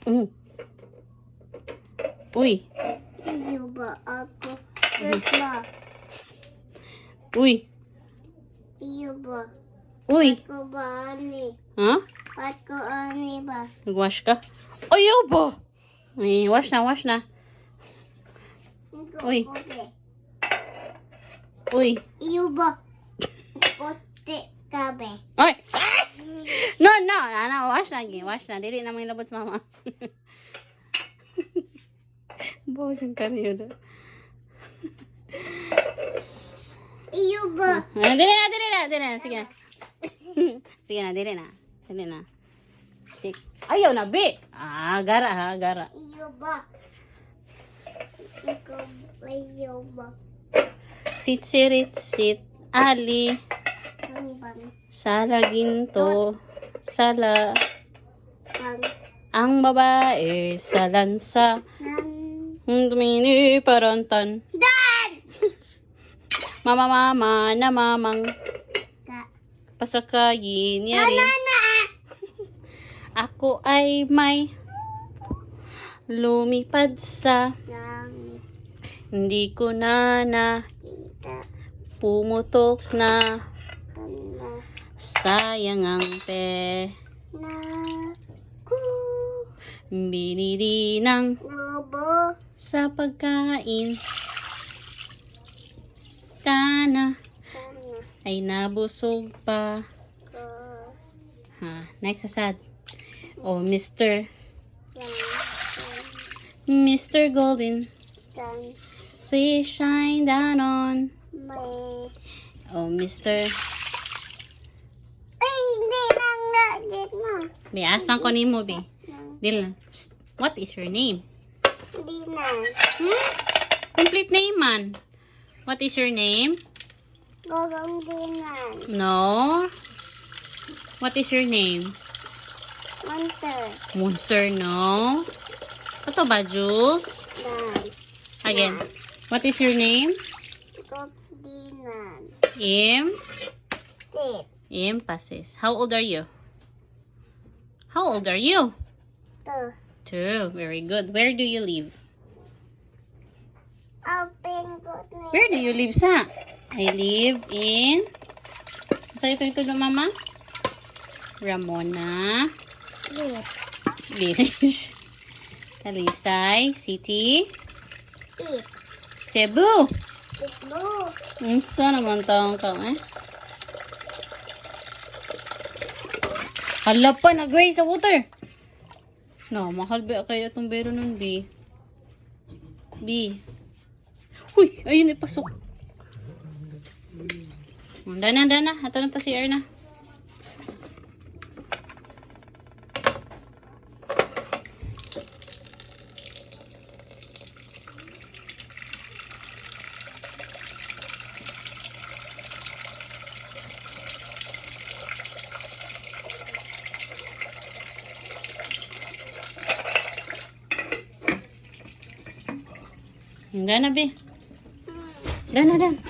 Mm. Uy. Iyo ba ako? Ba? Uy. Iyo ba? Uy. Ako ba ani? Ha? Ako ani ba? Nag-wash ka? Ayaw ba? Ay, wash na, wash na. Uy. Uy. Iyo ba? Puti ka ba? Ay! No, no. Ana, wash lagi. Wash na. Dili na may labot sa mama. Bawasang ka niyo na. Iyo ba? Dili na, dili na, dili na. Sige na. Sige na, dili na. Dili na. Sige. Ayaw na, be. Ah, gara ha, gara. Iyo ba? Ikaw iyo ba? Sit, sirit, sit. Ali. Bang Sala ginto. Sala. bang Ang babae sa lansa. nan Dumini parantan. dan Mama, mama, na mamang. ka Pasakayin niya rin. na Ako ay may lumipad sa langit hindi ko na kita pumutok na kana sayang ang na ku binili ng robo sa pagkain. Kana kana ay nabusog pa. ko Ha, next asad. Oh, Mr. yang Golden, dan please shine down on. may Oh, Mr. ay hindi lang na get mo Be, asang ko ni mo, be. Dil. Shh, what is your name? hindi na Complete name man. What is your name? gogong dinan No. What is your name? monster Monster, no. Ito ba, Jules? dan Again. What is your name? gog dinan tip Emphasis. How old are you? How old are you? to 2. Very good. Where do you live? open ko Where do you live, sa? I live in... Sa ito na, mama? Ramona lip Village. Talisay City. tip Cebu. tip mo Unsa naman taong ka, eh? Hala pa, nagway sa water. No, mahal ba kayo itong bero nun, B? B. Uy, ayun, ipasok. Dana, dana. Ato na ta si Erna. Dana, B. Dana, dana.